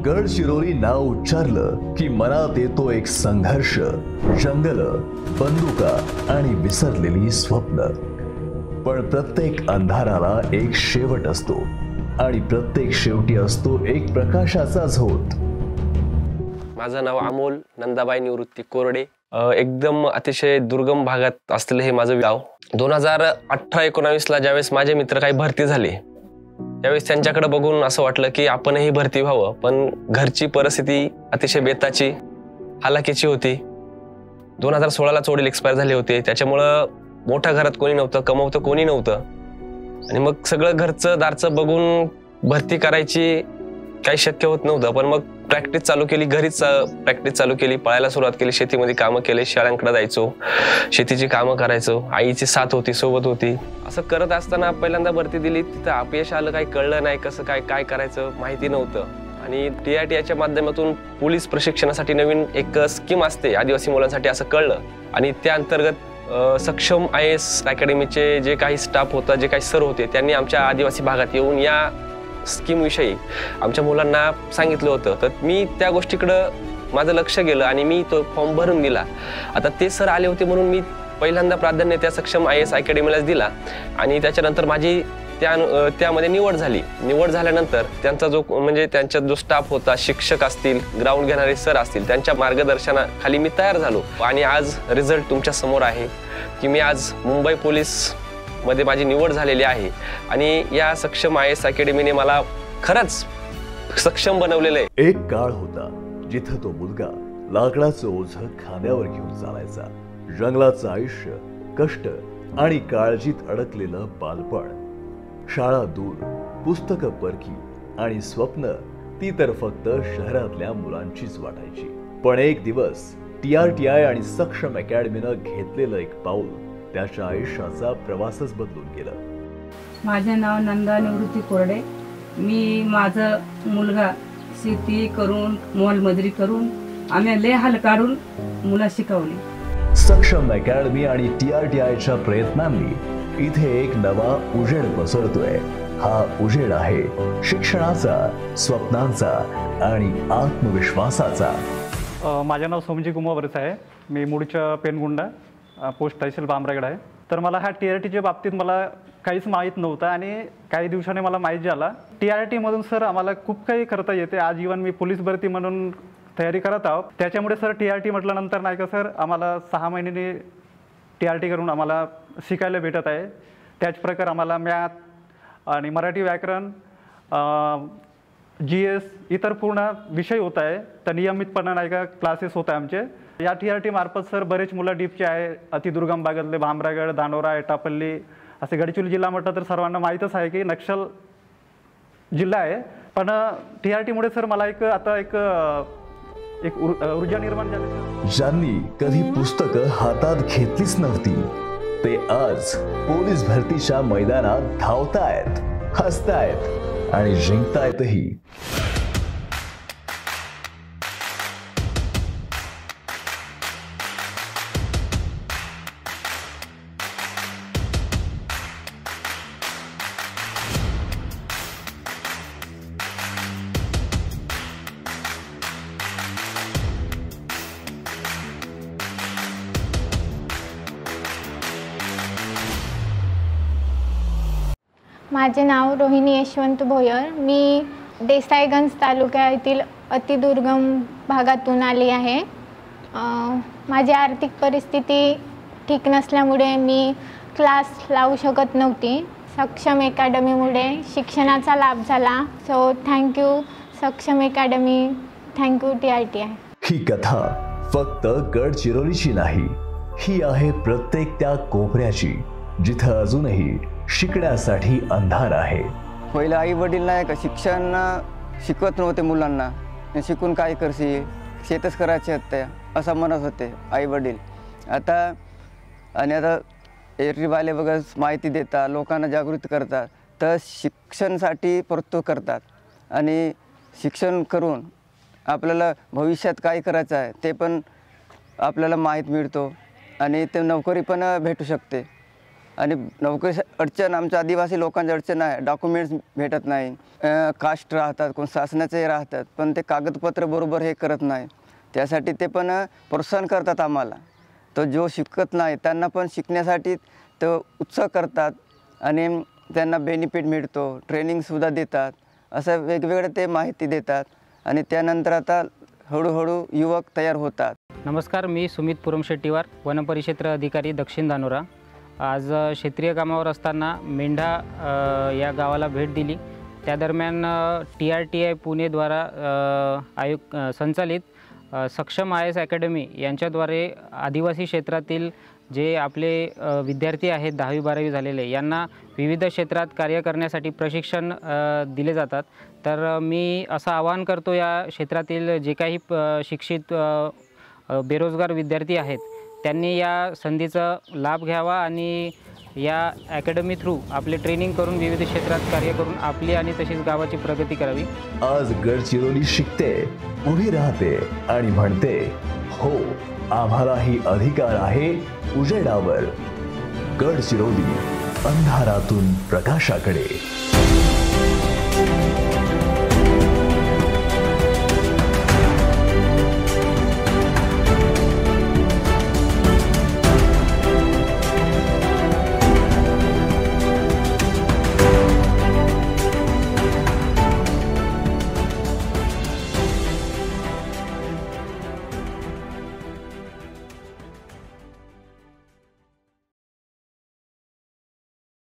गडचिरोली नाव उच्चारलं की मनात येतो एक संघर्ष, जंगल, बंदुका आणि विसरलेली स्वप्न। पण प्रत्येक अंधाराला एक शेवट असतो आणि प्रत्येक शेवटी असतो एक प्रकाशाचा झोत। माझं नाव अमोल नंदाबाई निवृत्ती कोरडे। एकदम अतिशय दुर्गम भागात असलेलं हे माझं गाव। 2018-19 ला ज्यावेळेस माझे मित्र काही भरती झाले त्यावेळेस त्यांच्याकडे बघून असं वाटलं की आपणही भरती व्हावं, पण घरची परिस्थिती अतिशय बेताची हालाकीची होती। 2016 ला वडील एक्सपायर झाले होते, त्याच्यामुळं मोठ्या घरात कोणी नव्हतं, कमवतं कोणी नव्हतं आणि मग सगळं घरचं दारचं बघून भरती करायची काही शक्य होत नव्हतं। पण मग प्रॅक्टिस चालू केली, घरीच प्रॅक्टिस चालू केली, पळायला सुरुवात केली, शेतीमध्ये कामं केले, शाळांकडे जायचो, शेतीची कामं करायचो, आईची साथ होती, सोबत होती। असं करत असताना पहिल्यांदा भरती दिली, तिथं अपयश आलं, काही कळलं नाही, कसं काय करायचं माहिती नव्हतं। आणि TRTच्या माध्यमातून पोलीस प्रशिक्षणासाठी नवीन एक स्कीम असते आदिवासी मुलांसाठी असं कळलं आणि त्या अंतर्गत सक्षम IAS अकॅडमीचे जे काही स्टाफ होता, जे काही सर होते, त्यांनी आमच्या आदिवासी भागात येऊन या स्कीम विषयी आमच्या मुलांना सांगितलं होतं। तर मी त्या गोष्टीकडं माझं लक्ष गेलं आणि मी तो फॉर्म भरून दिला। आता ते सर आले होते म्हणून मी पहिल्यांदा प्राधान्य त्या सक्षम IAS अकॅडमीलाच दिला आणि त्याच्यानंतर माझी त्यामध्ये निवड झाली। निवड झाल्यानंतर त्यांचा त्यांचा जो स्टाफ होता, शिक्षक असतील, ग्राउंड घेणारे सर असतील, त्यांच्या मार्गदर्शनाखाली मी तयार झालो आणि आज रिझल्ट तुमच्या समोर आहे की मी आज मुंबई पोलीस मध्ये माझी निवड झालेली आहे आणि या सक्षम IAS अकॅडमीने मला खरंच सक्षम बनवलेलं आहे। एक काळ होता जिथं तो मुलगा लाकडाचं ओझं खांद्यावर घेऊन चालायचा। जंगलाचं आयुष्य, कष्ट आणि काळजीत अडकलेलं बालपण, शाळा दूर, पुस्तकं परकी आणि स्वप्न ती तर फक्त शहरातल्या मुलांचीच वाटायची। पण एक दिवस TRTI आणि सक्षम अकॅडमीनं घेतलेलं एक पाऊल त्याच्या आयुष्याचा प्रवासच बदलून गेला। माझे नाव नंदा निवृत्ती कोरडे। मी माझा मुलगा शेती करून मोलमजुरी करून आम्ही लय हाल काढून मुलं शिकवली। सक्षम अकॅडमी आणि TRTIच्या प्रयत्नांनी इथे एक नवा उजेड पसरतोय। हा उजेड आहे शिक्षणाचा, स्वप्नांचा आणि आत्मविश्वासाचा। माझे नाव सोमजी कुमार वरसे आहे। मी मूळच्या पेनगुंडा, पोस्ट तहसील बामरागड आहे। तर मला हा TRTच्या बाबतीत मला काहीच माहीत नव्हतं आणि काही दिवसांनी मला माहीत झाला। TRTमधून सर आम्हाला खूप काही करता येते। आज इव्हन मी पोलीस भरती म्हणून तयारी करत आहोत। त्याच्यामुळे सर TRT म्हटल्यानंतर नाही का सर आम्हाला 6 महिन्यांनी TRT करून आम्हाला शिकायला भेटत आहे। त्याच प्रकारे आम्हाला मॅथ आणि मराठी व्याकरण, GS इतर पूर्ण विषय होत आहे। तर नियमितपणे नाही का क्लासेस होत आहे आमचे। या TRT मार्फत सर बरेच मुलं डीपचे आहे, अतिदुर्गम भागातले भामरागड, धानोरा, एटापल्ली असे। गडचिरोली जिल्हा म्हटलं तर सर्वांना माहीतच आहे की नक्षल जिल्हा आहे। पण TRTमुळे सर मला आता एक ऊर्जा निर्माण झाली। ज्यांनी कधी पुस्तकं हातात घेतलीच नव्हती ते आज पोलीस भरतीच्या मैदानात धावतायत, हसतायत आणि जिंकतायतही। माझे नाव रोहिणी यशवंत भोयर। मी देसाईगंज तालुक्यातील अतिदुर्गम भागातून आली आहे। माझी आर्थिक परिस्थिती ठीक नसल्यामुळे मी क्लास लावू शकत नव्हती। सक्षम अकॅडमीमुळे शिक्षणाचा लाभ झाला। सो थँक्यू सक्षम अकॅडमी, थँक्यू TRTI। ही कथा फक्त गडचिरोलीची नाही, ही आहे प्रत्येक त्या कोपऱ्याची जिथं अजूनही शिकण्यासाठी अंधार आहे। पहिले आई वडील नाही का शिक्षण शिकवत नव्हते मुलांना। शिकून काय करशील, शेतच करायचे होते असं म्हणत होते आई वडील। आता एररीवाले वगैरे माहिती देतात, लोकांना जागृत करतात, तर शिक्षणासाठी प्रोत्साहित करतात आणि शिक्षण करून आपल्याला भविष्यात काय करायचं आहे ते पण आपल्याला माहीत मिळतो आणि ते नोकरी पण भेटू शकते। आणि नोकरी अडचण आमच्या आदिवासी लोकांची अडचण आहे, डॉक्युमेंट्स भेटत नाही, कास्ट राहतात, कोण शासनाचे राहतात, पण ते कागदपत्र बरोबर हे करत नाही. त्यासाठी ते पण प्रोत्साहन करतात आम्हाला. तो जो शिकत नाही त्यांना पण शिकण्यासाठी तो उत्साह करतात आणि त्यांना बेनिफिट मिळतो, ट्रेनिंगसुद्धा देतात. असं वेगवेगळे ते माहिती देतात आणि त्यानंतर आता हळूहळू युवक तयार होतात. नमस्कार, मी सुमित पुरमशेट्टीवार, वनपरिक्षेत्र अधिकारी, दक्षिण धानोरा. आज क्षेत्रीय कामावर असताना मेंढा या गावाला भेट दिली. त्या दरम्यान TRTI पुणेद्वारा संचालित सक्षम IAS अकॅडमी यांच्याद्वारे आदिवासी क्षेत्रातील जे आपले विद्यार्थी आहेत 10वी-12वी झालेले, यांना विविध क्षेत्रात कार्य करण्यासाठी प्रशिक्षण दिले जातात. तर मी असं आवाहन करतो, या क्षेत्रातील जे काही शिक्षित बेरोजगार विद्यार्थी आहेत त्यांनी या संधीचा लाभ घ्यावा आणि या अकॅडमी थ्रू आपले ट्रेनिंग करून विविध क्षेत्रात कार्य करून आपली आणि तशीच गावाची प्रगती करावी. आज गडचिरोली शिकते, उभी राहते आणि म्हणते, हो आम्हालाही अधिकार आहे उजेडावर. गडचिरोली, अंधारातून प्रकाशाकडे.